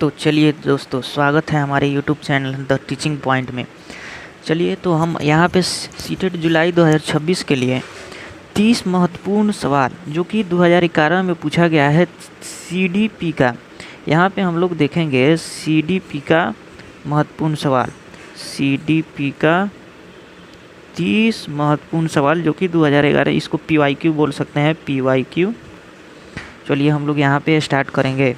तो चलिए दोस्तों, स्वागत है हमारे YouTube channel the teaching point में। चलिए तो हम यहाँ पे सीटेट जुलाई 2026 के लिए 30 महत्वपूर्ण सवाल जो कि 2011 में पूछा गया है CDP का, यहाँ पे हम लोग देखेंगे CDP का महत्वपूर्ण सवाल। CDP का 30 महत्वपूर्ण सवाल जो कि 2011, इसको PYQ बोल सकते हैं, PYQ। चलिए हम लोग यहाँ पे स्टार्ट करेंगे।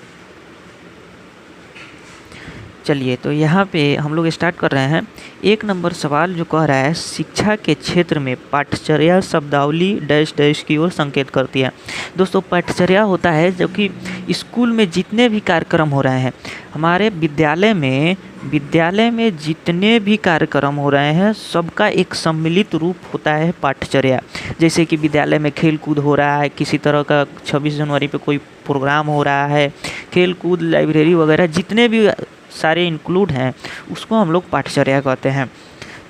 चलिए तो यहाँ पे हम लोग स्टार्ट कर रहे हैं। 1 नंबर सवाल जो कह रहा है, शिक्षा के क्षेत्र में पाठ्यचर्या शब्दावली डैश डैश की ओर संकेत करती है। दोस्तों, पाठ्यचर्या होता है जो कि स्कूल में जितने भी कार्यक्रम हो रहे हैं, हमारे विद्यालय में जितने भी कार्यक्रम हो रहे हैं, सबका एक सम्मिलित रूप होता है पाठ्यचर्या। जैसे कि विद्यालय में खेल कूद हो रहा है, किसी तरह का 26 जनवरी पे कोई प्रोग्राम हो रहा है, खेल कूद, लाइब्रेरी वगैरह जितने भी सारे इंक्लूड हैं, उसको हम लोग पाठ्यचर्या कहते हैं।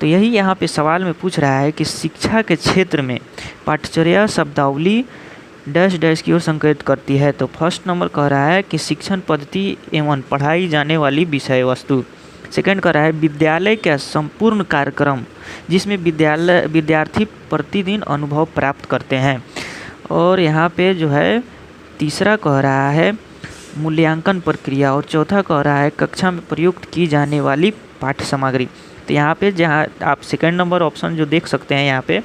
तो यही यहाँ पे सवाल में पूछ रहा है कि शिक्षा के क्षेत्र में पाठ्यचर्या शब्दावली डैश डैश की ओर संकेत करती है। तो फर्स्ट नंबर कह रहा है कि शिक्षण पद्धति एवं पढ़ाई जाने वाली विषय वस्तु। सेकंड कह रहा है विद्यालय का संपूर्ण कार्यक्रम जिसमें विद्यार्थी प्रतिदिन अनुभव प्राप्त करते हैं। और यहाँ पे जो है तीसरा कह रहा है मूल्यांकन प्रक्रिया। और चौथा कह रहा है कक्षा में प्रयुक्त की जाने वाली पाठ्य सामग्री। तो यहाँ पे जहाँ आप सेकंड नंबर ऑप्शन जो देख सकते हैं यहाँ पे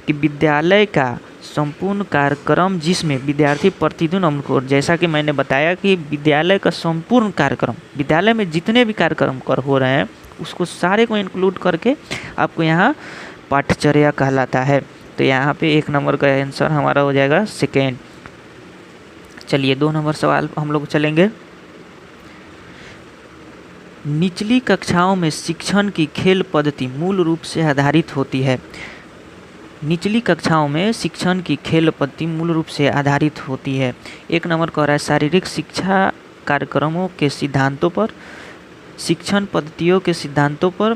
कि विद्यालय का संपूर्ण कार्यक्रम जिसमें विद्यार्थी प्रतिदिन अनुभव, जैसा कि मैंने बताया कि विद्यालय का संपूर्ण कार्यक्रम, विद्यालय में जितने भी कार्यक्रम हो रहे हैं उसको सारे को इंक्लूड करके आपको यहाँ पाठ्यचर्या कहलाता है। तो यहाँ पे 1 नंबर का आंसर हमारा हो जाएगा सेकेंड। चलिए 2 नंबर सवाल हम लोग चलेंगे। निचली कक्षाओं में शिक्षण की खेल पद्धति मूल रूप से आधारित होती है। निचली कक्षाओं में शिक्षण की खेल पद्धति मूल रूप से आधारित होती है। 1 नंबर कह रहा है शारीरिक शिक्षा कार्यक्रमों के सिद्धांतों पर, शिक्षण पद्धतियों के सिद्धांतों पर,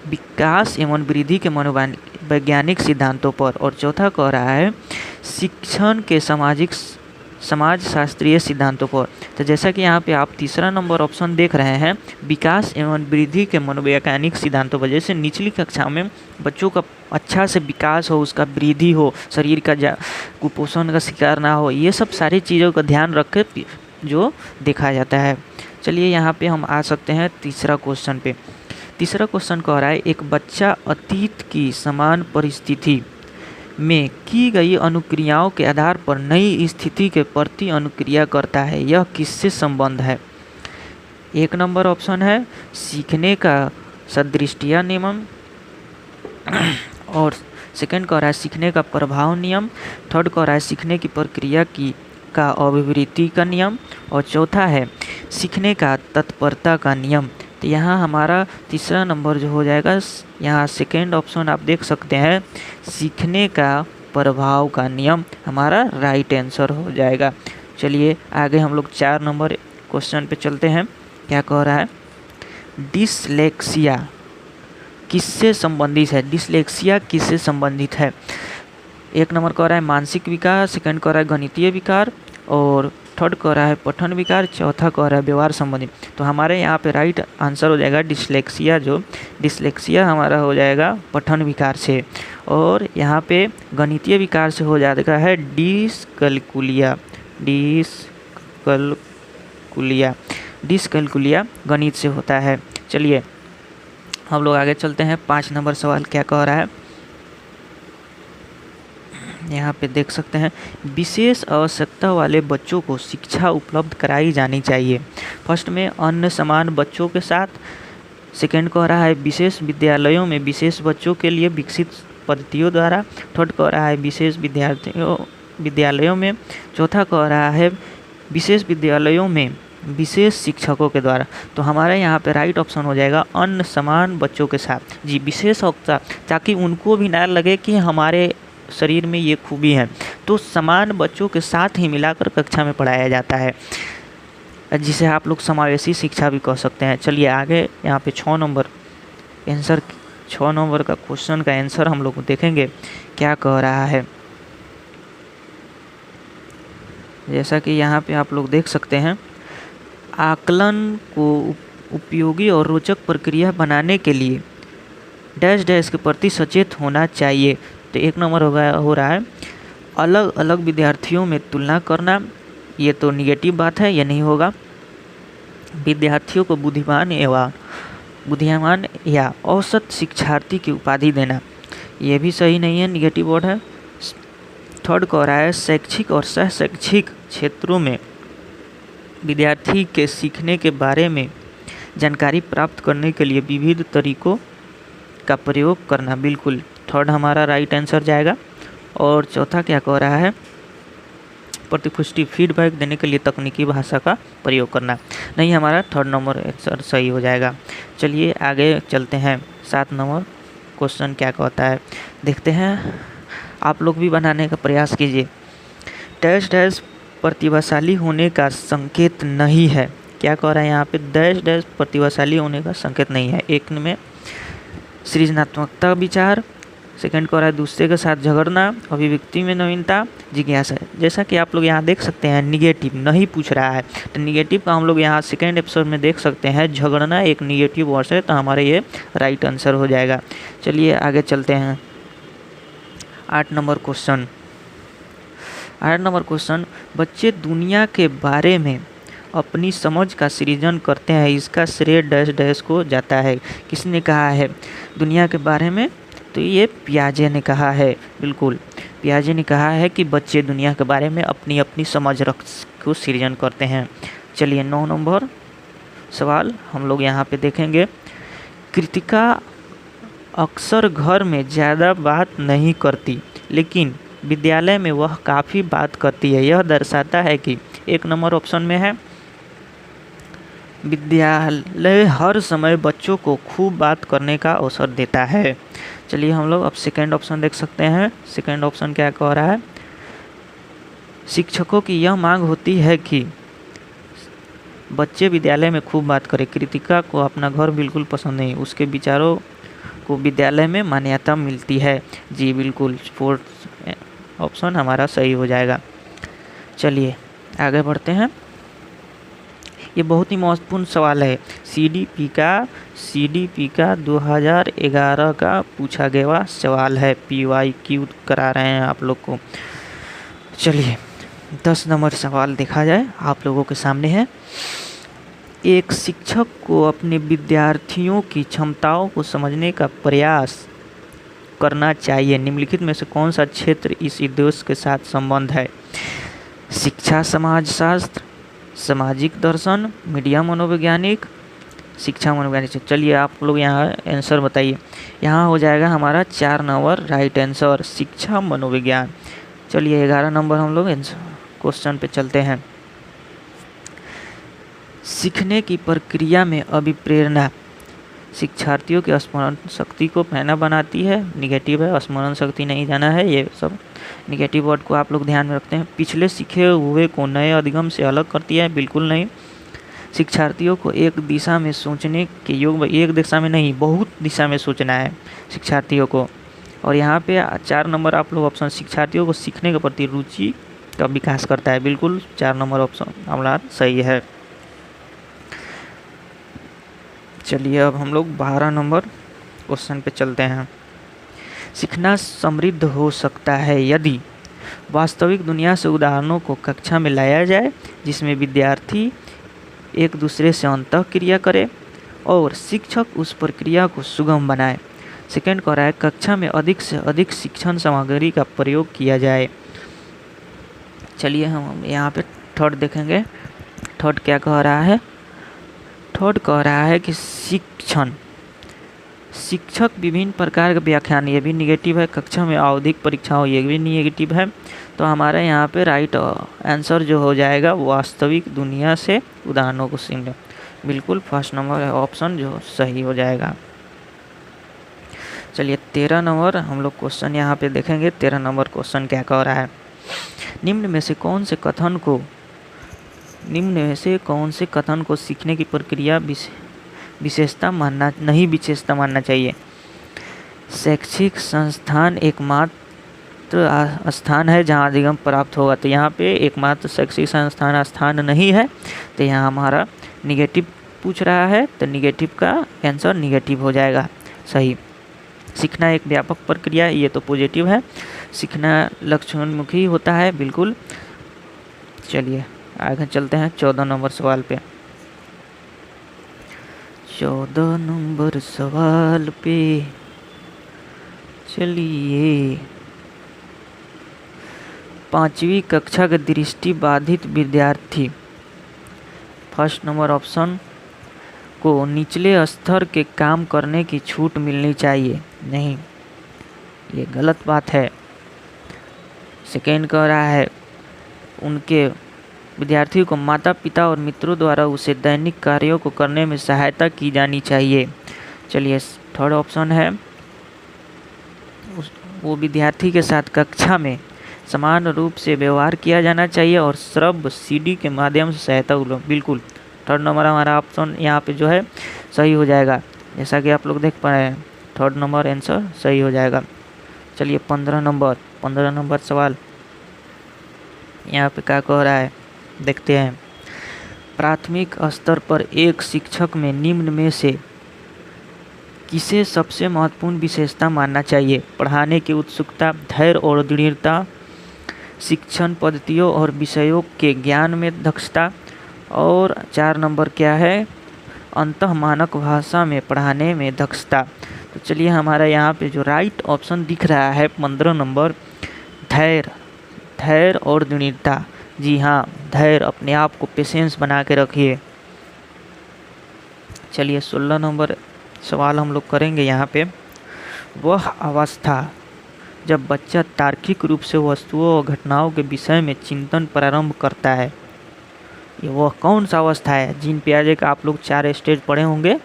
विकास एवं वृद्धि के मनोवैज्ञानिक सिद्धांतों पर। और चौथा कह रहा है शिक्षण के समाज शास्त्रीय सिद्धांतों पर। तो जैसा कि यहाँ पे आप तीसरा नंबर ऑप्शन देख रहे हैं, विकास एवं वृद्धि के मनोवैज्ञानिक सिद्धांतों पर। जैसे निचली कक्षा में बच्चों का अच्छा से विकास हो, उसका वृद्धि हो, शरीर का कुपोषण का शिकार ना हो, ये सब सारी चीज़ों का ध्यान रख के जो देखा जाता है। चलिए यहाँ पे हम आ सकते हैं तीसरा क्वेश्चन पे। तीसरा क्वेश्चन कह रहा है एक बच्चा अतीत की समान परिस्थिति में की गई अनुक्रियाओं के आधार पर नई स्थिति के प्रति अनुक्रिया करता है, यह किससे संबंध है? 1 नंबर ऑप्शन है सीखने का सदृष्टिया नियम, और सेकंड कह रहा है सीखने का प्रभाव नियम, थर्ड कह रहा है सीखने की प्रक्रिया का अभिवृत्ति का नियम, और चौथा है सीखने का तत्परता का नियम। तो यहाँ हमारा तीसरा नंबर जो हो जाएगा, यहाँ सेकेंड ऑप्शन आप देख सकते हैं, सीखने का प्रभाव का नियम हमारा राइट आंसर हो जाएगा। चलिए आगे हम लोग 4 नंबर क्वेश्चन पे चलते हैं। क्या कह रहा है, डिसलेक्सिया किससे संबंधित है? डिसलेक्सिया किससे संबंधित है? 1 नंबर कह रहा है मानसिक विकार, सेकंड कह रहा है गणितीय विकार, और थर्ड कह रहा है पठन विकार, चौथा कह रहा है व्यवहार संबंधी। तो हमारे यहाँ पे राइट आंसर हो जाएगा डिसलेक्सिया। जो डिसलेक्सिया हमारा हो जाएगा पठन विकार से, और यहाँ पे गणितीय विकार से हो जाएगा है डिसकैलकुलिया गणित से होता है। चलिए हम लोग आगे चलते हैं। 5 नंबर सवाल क्या कह रहा है, यहाँ पे देख सकते हैं विशेष आवश्यकता वाले बच्चों को शिक्षा उपलब्ध कराई जानी चाहिए। फर्स्ट में अन्य समान बच्चों के साथ, सेकंड कह रहा है विशेष विद्यालयों में विशेष बच्चों के लिए विकसित पद्धतियों द्वारा, थर्ड कह रहा है विशेष विद्यालयों में, चौथा कह रहा है विशेष विद्यालयों में विशेष शिक्षकों के द्वारा। तो हमारे यहाँ पे राइट ऑप्शन हो जाएगा अन्य समान बच्चों के साथ। जी, विशेष आवश्यकता, ताकि उनको भी ना लगे कि हमारे शरीर में ये खूबी है, तो समान बच्चों के साथ ही मिलाकर कक्षा में पढ़ाया जाता है, जिसे आप लोग समावेशी शिक्षा भी कह सकते हैं। चलिए आगे यहाँ पे 6 नंबर का क्वेश्चन का आंसर हम लोग देखेंगे क्या कह रहा है। जैसा कि यहाँ पे आप लोग देख सकते हैं आकलन को उपयोगी और रोचक प्रक्रिया बनाने के लिए डैश डैश के प्रति सचेत होना चाहिए। तो 1 नंबर हो रहा है अलग अलग विद्यार्थियों में तुलना करना। ये तो निगेटिव बात है, ये नहीं होगा। विद्यार्थियों को बुद्धिमान या औसत शिक्षार्थी की उपाधि देना, ये भी सही नहीं है, निगेटिव वर्ड है। 3rd कह रहा है शैक्षिक और सह शैक्षिक क्षेत्रों में विद्यार्थी के सीखने के बारे में जानकारी प्राप्त करने के लिए विविध तरीकों का प्रयोग करना। बिल्कुल 3rd हमारा राइट आंसर जाएगा। और 4था क्या कह रहा है प्रतिपुष्टि फीडबैक देने के लिए तकनीकी भाषा का प्रयोग करना। नहीं, हमारा 3rd नंबर आंसर सही हो जाएगा। चलिए आगे चलते हैं। 7 नंबर क्वेश्चन क्या कहता है देखते हैं। आप लोग भी बनाने का प्रयास कीजिए। डैश डैश प्रतिभाशाली होने का संकेत नहीं है। क्या कह रहा है यहाँ पे? डैश डैश प्रतिभाशाली होने का संकेत नहीं है। 1 में सृजनात्मकता विचार, 2nd कह रहा है दूसरे के साथ झगड़ना, अभिव्यक्ति में नवीनता, जिज्ञासा। जैसा कि आप लोग यहाँ देख सकते हैं निगेटिव नहीं पूछ रहा है, तो निगेटिव का हम लोग यहाँ 2nd ऑप्शन में देख सकते हैं। झगड़ना एक निगेटिव वर्ड है, तो हमारे ये राइट आंसर हो जाएगा। चलिए आगे चलते हैं। 8 नंबर क्वेश्चन। 8 नंबर क्वेश्चन, बच्चे दुनिया के बारे में अपनी समझ का सृजन करते हैं, इसका श्रेय डैश डैश को जाता है। किसने कहा है दुनिया के बारे में? तो ये पियाजे ने कहा है। बिल्कुल पियाजे ने कहा है कि बच्चे दुनिया के बारे में अपनी अपनी समझ को सृजन करते हैं। चलिए 9 नंबर सवाल हम लोग यहाँ पे देखेंगे। कृतिका अक्सर घर में ज़्यादा बात नहीं करती, लेकिन विद्यालय में वह काफ़ी बात करती है। यह दर्शाता है कि 1 नंबर ऑप्शन में है विद्यालय हर समय बच्चों को खूब बात करने का अवसर देता है। चलिए हम लोग अब 2nd ऑप्शन देख सकते हैं। 2nd ऑप्शन क्या कह रहा है? शिक्षकों की यह मांग होती है कि बच्चे विद्यालय में खूब बात करें। कृतिका को अपना घर बिल्कुल पसंद नहीं, उसके विचारों को विद्यालय में मान्यता मिलती है। जी बिल्कुल 4th ऑप्शन हमारा सही हो जाएगा। चलिए आगे बढ़ते हैं। ये बहुत ही महत्वपूर्ण सवाल है। सीडीपी का 2011 का पूछा गया सवाल है। PYQ करा रहे हैं आप लोग को। चलिए 10 नंबर सवाल देखा जाए, आप लोगों के सामने है। एक शिक्षक को अपने विद्यार्थियों की क्षमताओं को समझने का प्रयास करना चाहिए। निम्नलिखित में से कौन सा क्षेत्र इस उद्देश्य के साथ संबंध है? शिक्षा समाजशास्त्र, सामाजिक दर्शन, मीडिया मनोवैज्ञानिक, शिक्षा मनोवैज्ञानिक। चलिए आप लोग यहाँ आंसर बताइए। यहाँ हो जाएगा हमारा 4 नंबर राइट आंसर, शिक्षा मनोविज्ञान। चलिए 11 नंबर हम लोग क्वेश्चन पे चलते हैं। सीखने की प्रक्रिया में अभिप्रेरणा शिक्षार्थियों की स्मरण शक्ति को पैना बनाती है। निगेटिव है, स्मरण शक्ति नहीं जाना है, ये सब निगेटिव वर्ड को आप लोग ध्यान में रखते हैं। पिछले सीखे हुए को नए अधिगम से अलग करती है। बिल्कुल नहीं। शिक्षार्थियों को एक दिशा में सोचने के योग, एक दिशा में नहीं बहुत दिशा में सोचना है शिक्षार्थियों को। और यहाँ पे 4 नंबर आप लोग ऑप्शन शिक्षार्थियों को सीखने के प्रति रुचि का विकास करता है। बिल्कुल 4 नंबर ऑप्शन हमारा सही है। चलिए अब हम लोग 12 नंबर क्वेश्चन पे चलते हैं। सीखना समृद्ध हो सकता है यदि वास्तविक दुनिया से उदाहरणों को कक्षा में लाया जाए, जिसमें विद्यार्थी एक दूसरे से अंतःक्रिया करे और शिक्षक उस प्रक्रिया को सुगम बनाए। 2nd कह रहा है कक्षा में अधिक से अधिक शिक्षण सामग्री का प्रयोग किया जाए। चलिए हम यहाँ पे 3rd देखेंगे। 3rd क्या कह रहा है? 3rd कह रहा है कि शिक्षक विभिन्न प्रकार के व्याख्यान, ये भी निगेटिव है। कक्षा में आवधिक परीक्षाओं, ये भी निगेटिव है। तो हमारे यहाँ पे राइट आंसर जो हो जाएगा वास्तविक दुनिया से उदाहरणों को सीखना। बिल्कुल 1st नंबर ऑप्शन जो सही हो जाएगा। चलिए 13 नंबर हम लोग क्वेश्चन यहाँ पे देखेंगे। 13 नंबर क्वेश्चन क्या कह रहा है? निम्न में से कौन से कथन को सीखने की प्रक्रिया विशेषता मानना चाहिए? शैक्षिक संस्थान एकमात्र स्थान है जहां अधिगम प्राप्त होगा। तो यहाँ पे एकमात्र शैक्षिक संस्थान नहीं है, तो यहाँ हमारा निगेटिव पूछ रहा है तो निगेटिव का आंसर निगेटिव हो जाएगा सही। सीखना एक व्यापक प्रक्रिया, ये तो पॉजिटिव है। सीखना लक्ष्योन्मुखी होता है, बिल्कुल। चलिए आगे चलते हैं 14 नंबर सवाल पे। 14 नंबर सवाल पे चलिए। 5वीं कक्षा के दृष्टि बाधित विद्यार्थी, फर्स्ट नंबर ऑप्शन, को निचले स्तर के काम करने की छूट मिलनी चाहिए। नहीं, ये गलत बात है। सेकेंड कह रहा है उनके विद्यार्थियों को माता पिता और मित्रों द्वारा उसे दैनिक कार्यों को करने में सहायता की जानी चाहिए। चलिए थर्ड ऑप्शन है वो विद्यार्थी के साथ कक्षा में समान रूप से व्यवहार किया जाना चाहिए और श्रव्य सीडी के माध्यम से सहायता। बिल्कुल थर्ड नंबर हमारा ऑप्शन यहाँ पे जो है सही हो जाएगा। जैसा कि आप लोग देख पा रहे हैं, थर्ड नंबर आंसर सही हो जाएगा। चलिए 15 नंबर सवाल यहाँ पे क्या कह रहा है देखते हैं। प्राथमिक स्तर पर एक शिक्षक में निम्न में से किसे सबसे महत्वपूर्ण विशेषता मानना चाहिए? पढ़ाने की उत्सुकता, धैर्य और दृढ़ता, शिक्षण पद्धतियों और विषयों के ज्ञान में दक्षता, और 4 नंबर क्या है, अंतः मानक भाषा में पढ़ाने में दक्षता। तो चलिए हमारा यहाँ पे जो राइट ऑप्शन दिख रहा है 15 नंबर, धैर्य और दृढ़ता। जी हाँ, धैर्य, अपने आप को पेशेंस बना के रखिए। चलिए 16 नंबर सवाल हम लोग करेंगे यहाँ पे। वह अवस्था जब बच्चा तार्किक रूप से वस्तुओं और घटनाओं के विषय में चिंतन प्रारंभ करता है, ये वह कौन सा अवस्था है? जीन पियाजे का आप लोग 4 स्टेज पढ़े होंगे,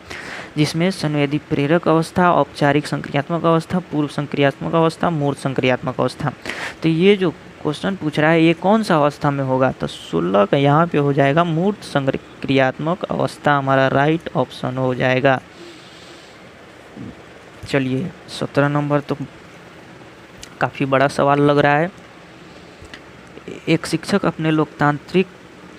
जिसमें संवेदी प्रेरक अवस्था, औपचारिक संक्रियात्मक अवस्था, पूर्व संक्रियात्मक अवस्था, मूर्त संक्रियात्मक अवस्था। तो ये जो क्वेश्चन पूछ रहा है ये कौन सा अवस्था में होगा? तो 16 का यहाँ पे हो जाएगा मूर्त संक्रियात्मक अवस्था, हमारा राइट ऑप्शन हो जाएगा। चलिए 17 नंबर तो काफ़ी बड़ा सवाल लग रहा है। एक शिक्षक अपने लोकतांत्रिक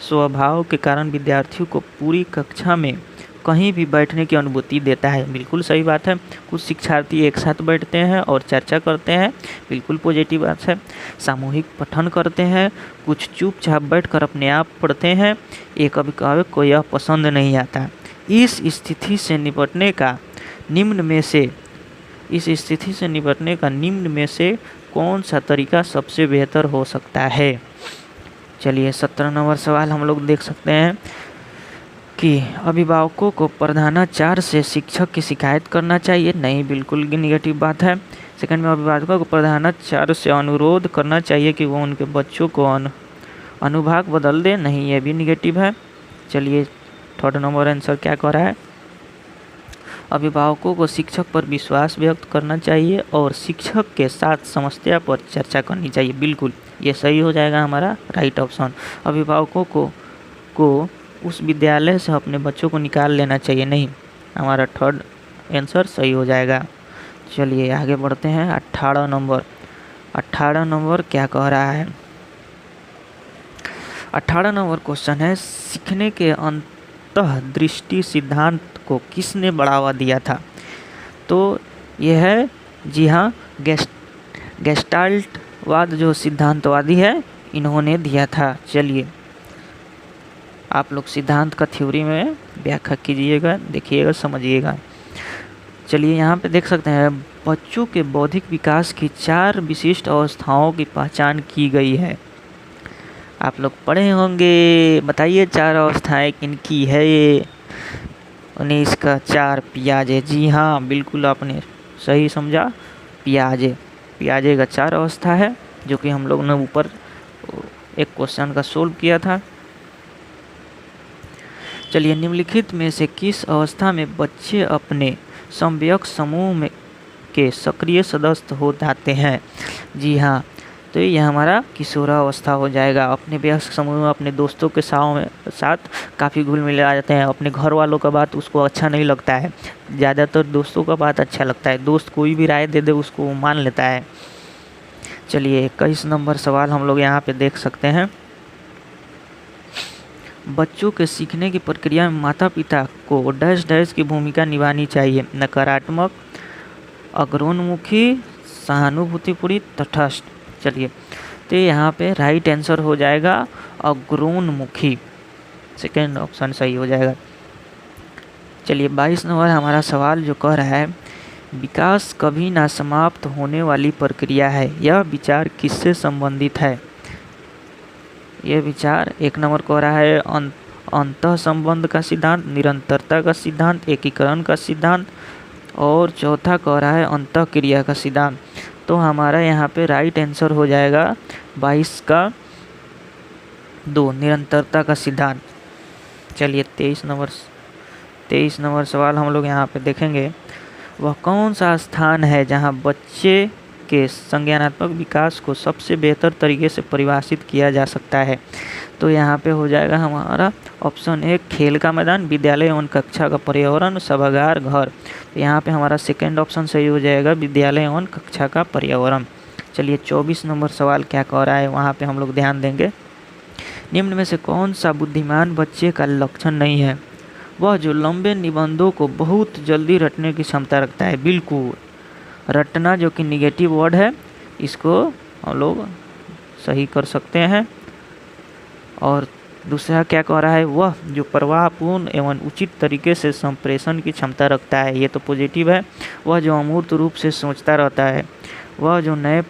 स्वभाव के कारण विद्यार्थियों को पूरी कक्षा में कहीं भी बैठने की अनुभूति देता है। बिल्कुल सही बात है। कुछ शिक्षार्थी एक साथ बैठते हैं और चर्चा करते हैं, बिल्कुल पॉजिटिव बात है। सामूहिक पठन करते हैं, कुछ चुपचाप बैठकर अपने आप पढ़ते हैं, एक अभिभावक को यह पसंद नहीं आता। इस स्थिति से निपटने का निम्न में से कौन सा तरीका सबसे बेहतर हो सकता है? चलिए 17 नंबर सवाल हम लोग देख सकते हैं कि अभिभावकों को प्रधानाचार्य से शिक्षक की शिकायत करना चाहिए। नहीं, बिल्कुल निगेटिव बात है। सेकंड में अभिभावकों को प्रधानाचार्य से अनुरोध करना चाहिए कि वो उनके बच्चों को अनुभाग बदल दे। नहीं, ये भी निगेटिव है। चलिए थर्ड नंबर आंसर क्या कह रहा है? अभिभावकों को शिक्षक पर विश्वास व्यक्त करना चाहिए और शिक्षक के साथ समस्या पर चर्चा करनी चाहिए। बिल्कुल ये सही हो जाएगा हमारा राइट ऑप्शन। अभिभावकों को उस विद्यालय से अपने बच्चों को निकाल लेना चाहिए। नहीं, हमारा थर्ड आंसर सही हो जाएगा। चलिए आगे बढ़ते हैं। 18 नंबर क्या कह रहा है? 18 नंबर क्वेश्चन है, सीखने के अंतःदृष्टि सिद्धांत को किसने बढ़ावा दिया था? तो यह है, जी हाँ, गेस्टाल्टवाद जो सिद्धांतवादी है इन्होंने दिया था। चलिए आप लोग सिद्धांत का थ्योरी में व्याख्या कीजिएगा, देखिएगा, समझिएगा। चलिए यहाँ पे देख सकते हैं बच्चों के बौद्धिक विकास की 4 विशिष्ट अवस्थाओं की पहचान की गई है। आप लोग पढ़े होंगे, बताइए 4 अवस्थाएं किनकी है? 19 का 4 पियाजे। जी हाँ, बिल्कुल आपने सही समझा, पियाजे का 4 अवस्था है, जो कि हम लोग ने ऊपर एक क्वेश्चन का सोल्व किया था। चलिए निम्नलिखित में से किस अवस्था में बच्चे अपने समवयस्क समूह के सक्रिय सदस्य हो जाते हैं? जी हाँ, तो ये हमारा किशोरावस्था हो जाएगा। अपने वयस्क समूह में अपने दोस्तों के साथ काफ़ी घुल मिल जाते हैं। अपने घर वालों का बात उसको अच्छा नहीं लगता है, ज़्यादातर दोस्तों का बात अच्छा लगता है। दोस्त कोई भी राय दे दे उसको वो मान लेता है। चलिए 21 नंबर सवाल हम लोग यहाँ पे देख सकते हैं। बच्चों के सीखने की प्रक्रिया में माता पिता को डैश डैश की भूमिका निभानी चाहिए। नकारात्मक, अग्रोन्मुखी, सहानुभूतिपूरी, तटस्थ। चलिए, तो यहाँ पे राइट आंसर हो जाएगा अग्रोन्मुखी, सेकेंड ऑप्शन सही हो जाएगा। चलिए 22 नंबर हमारा सवाल जो कह रहा है, विकास कभी ना समाप्त होने वाली प्रक्रिया है, यह विचार किससे संबंधित है? यह विचार एक नंबर कह रहा है अंतः संबंध का सिद्धांत, निरंतरता का सिद्धांत, एकीकरण का सिद्धांत, और चौथा कह रहा है अंतः क्रिया का सिद्धांत। तो हमारा यहाँ पे राइट आंसर हो जाएगा 22 का 2, निरंतरता का सिद्धांत। चलिए 23 नंबर सवाल हम लोग यहाँ पे देखेंगे, वह कौन सा स्थान है जहाँ बच्चे के संज्ञानात्मक विकास को सबसे बेहतर तरीके से परिभाषित किया जा सकता है? तो यहाँ पे हो जाएगा हमारा ऑप्शन 1 खेल का मैदान, विद्यालय एवं कक्षा का पर्यावरण, सभागार, घर। तो यहाँ पे हमारा सेकेंड ऑप्शन सही हो जाएगा, विद्यालय एवं कक्षा का पर्यावरण। चलिए 24 नंबर सवाल क्या कह रहा है, वहाँ पे हम लोग ध्यान देंगे। निम्न में से कौन सा बुद्धिमान बच्चे का लक्षण नहीं है? वह जो लंबे निबंधों को बहुत जल्दी रटने की क्षमता रखता है। बिल्कुल, रटना जो कि निगेटिव वर्ड है, इसको हम लोग सही कर सकते हैं। और दूसरा क्या कह रहा है, वह जो प्रवाहपूर्ण एवं उचित तरीके से संप्रेषण की क्षमता रखता है, ये तो पॉजिटिव है। वह जो अमूर्त रूप से सोचता रहता है, वह जो नए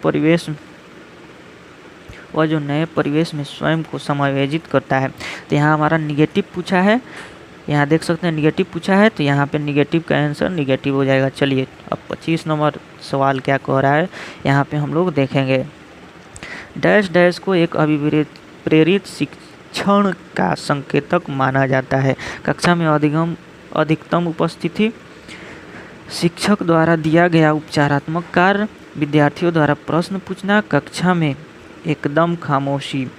परिवेश में स्वयं को समायोजित करता है। तो यहाँ हमारा निगेटिव पूछा है, यहाँ देख सकते हैं निगेटिव पूछा है, तो यहाँ पे निगेटिव का आंसर निगेटिव हो जाएगा। चलिए अब 25 नंबर सवाल क्या कह रहा है, यहाँ पे हम लोग देखेंगे। डैश डैश को एक अभिप्रेरित शिक्षण का संकेतक माना जाता है। कक्षा में अधिकतम उपस्थिति, शिक्षक द्वारा दिया गया उपचारात्मक कार्य, विद्यार्थियों द्वारा प्रश्न पूछना, कक्षा में एकदम खामोशी।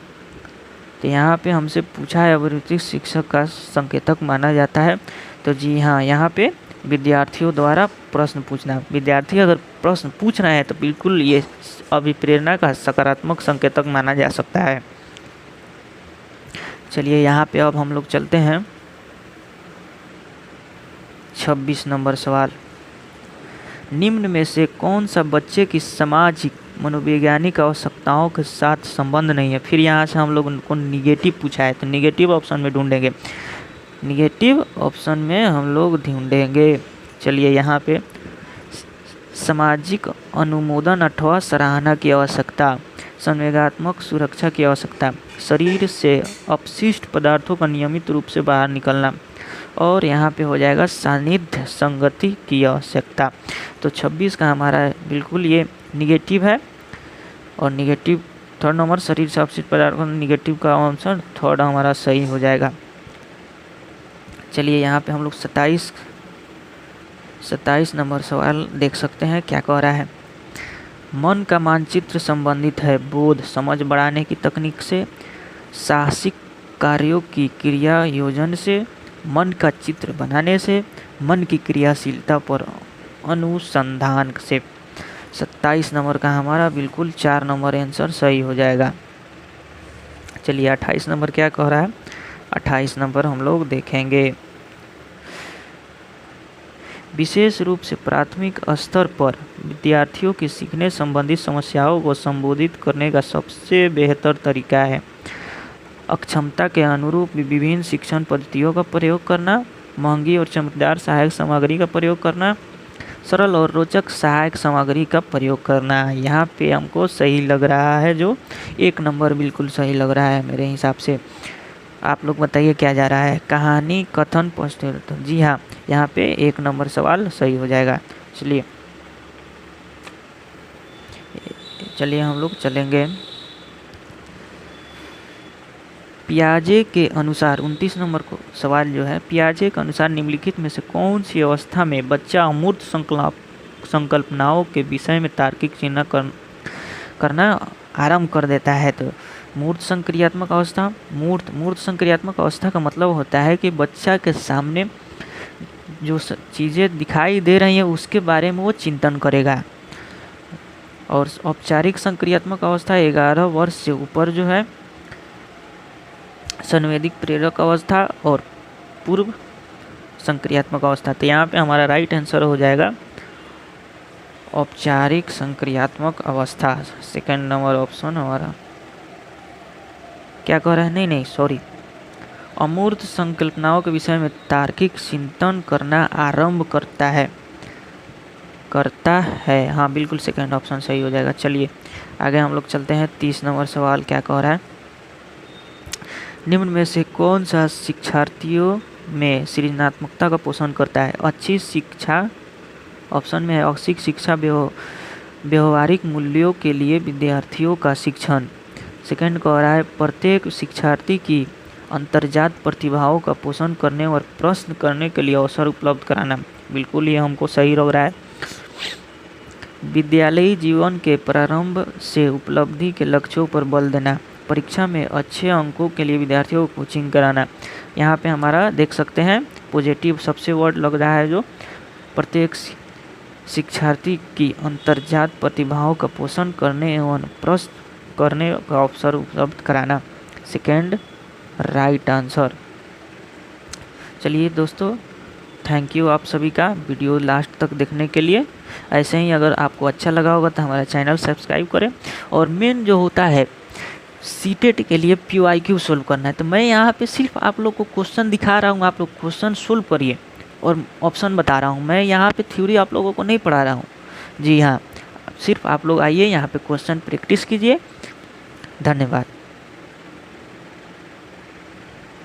तो यहाँ पे हमसे पूछा है अभिरुचिक शिक्षक का संकेतक माना जाता है, तो जी हाँ, यहाँ पे विद्यार्थियों द्वारा प्रश्न पूछना। विद्यार्थी अगर प्रश्न पूछ रहे हैं तो बिल्कुल ये अभिप्रेरणा का सकारात्मक संकेतक माना जा सकता है। चलिए यहाँ पे अब हम लोग चलते हैं 26 नंबर सवाल। निम्न में से कौन सा बच्चे की सामाजिक मनोवैज्ञानिक आवश्यकताओं के साथ संबंध नहीं है? फिर यहाँ से हम लोग उनको निगेटिव पूछा है, तो निगेटिव ऑप्शन में ढूंढेंगे, निगेटिव ऑप्शन में हम लोग ढूंढेंगे। चलिए यहाँ पे सामाजिक अनुमोदन अथवा सराहना की आवश्यकता, संवेगात्मक सुरक्षा की आवश्यकता, शरीर से अपशिष्ट पदार्थों का नियमित रूप से बाहर निकलना, और यहाँ पे हो जाएगा सानिध्य संगति की आवश्यकता। तो 26 का हमारा बिल्कुल ये निगेटिव है, और निगेटिव थर्ड नंबर शरीर से अपशिष्ट पदार्थों, निगेटिव का आंसर थर्ड हमारा सही हो जाएगा। चलिए यहाँ पे हम लोग 27 नंबर सवाल देख सकते हैं क्या कह रहा है। मन का मानचित्र संबंधित है बोध समझ बढ़ाने की तकनीक से, साहसिक कार्यों की क्रिया योजन से, मन का चित्र बनाने से, मन की क्रियाशीलता पर अनुसंधान से। 27 नंबर का हमारा बिल्कुल 4 नंबर आंसर सही हो जाएगा। चलिए 28 नंबर क्या कह रहा है, 28 नंबर हम लोग देखेंगे। विशेष रूप से प्राथमिक स्तर पर विद्यार्थियों की सीखने संबंधी समस्याओं को संबोधित करने का सबसे बेहतर तरीका है अक्षमता के अनुरूप विभिन्न शिक्षण पद्धतियों का प्रयोग करना, महंगी और चमकदार सहायक सामग्री का प्रयोग करना, सरल और रोचक सहायक सामग्री का प्रयोग करना। यहाँ पे हमको सही लग रहा है, जो 1 नंबर बिल्कुल सही लग रहा है मेरे हिसाब से। आप लोग बताइए क्या जा रहा है, कहानी कथन पोस्टर। तो जी हाँ, यहाँ पे 1 नंबर सवाल सही हो जाएगा। चलिए हम लोग चलेंगे पियाजे के अनुसार। 29 नंबर को सवाल जो है, पियाजे के अनुसार निम्नलिखित में से कौन सी अवस्था में बच्चा अमूर्त संकल्पनाओं के विषय में तार्किक चिन्ह करना आरंभ कर देता है? तो मूर्त संक्रियात्मक अवस्था। मूर्त संक्रियात्मक अवस्था का मतलब होता है कि बच्चा के सामने जो चीज़ें दिखाई दे रही हैं उसके बारे में वो चिंतन करेगा। और औपचारिक संक्रियात्मक अवस्था 11 वर्ष से ऊपर जो है संवेदिक प्रेरक अवस्था और पूर्व संक्रियात्मक अवस्था। तो यहाँ पे हमारा राइट आंसर हो जाएगा औपचारिक संक्रियात्मक अवस्था। सेकंड नंबर ऑप्शन हमारा क्या कह रहा है, नहीं सॉरी, अमूर्त संकल्पनाओं के विषय में तार्किक चिंतन करना आरंभ करता है। हाँ बिल्कुल सेकंड ऑप्शन सही हो जाएगा। चलिए आगे हम लोग चलते हैं। 30 नंबर सवाल क्या कह रहा है, निम्न में से कौन सा शिक्षार्थियों में सृजनात्मकता का पोषण करता है। अच्छी शिक्षा ऑप्शन में है, अच्छी शिक्षा व्यवहारिक मूल्यों के लिए विद्यार्थियों का शिक्षण। सेकंड कह रहा है, प्रत्येक शिक्षार्थी की अंतर्जात प्रतिभाओं का पोषण करने और प्रश्न करने के लिए अवसर उपलब्ध कराना। बिल्कुल ये हमको सही लग रहा है। विद्यालयी जीवन के प्रारंभ से उपलब्धि के लक्ष्यों पर बल देना। परीक्षा में अच्छे अंकों के लिए विद्यार्थियों को कोचिंग कराना। यहाँ पे हमारा देख सकते हैं पॉजिटिव सबसे वर्ड लग रहा है, जो प्रत्येक शिक्षार्थी की अंतर्जात प्रतिभाओं का पोषण करने एवं प्रश्न करने का अवसर उपलब्ध कराना। Second right answer. चलिए दोस्तों, थैंक यू आप सभी का वीडियो लास्ट तक देखने के लिए। ऐसे ही अगर आपको अच्छा लगा होगा तो हमारा चैनल सब्सक्राइब करें। और मेन जो होता है सीटेट के लिए PYQ सोल्व करना है, तो मैं यहाँ पे सिर्फ आप लोग को क्वेश्चन दिखा रहा हूँ, आप लोग क्वेश्चन सोल्व करिए और ऑप्शन बता रहा हूँ। मैं यहाँ पे थ्योरी आप लोगों को नहीं पढ़ा रहा हूँ। जी हाँ, सिर्फ आप लोग आइए यहाँ पे क्वेश्चन प्रैक्टिस कीजिए। धन्यवाद।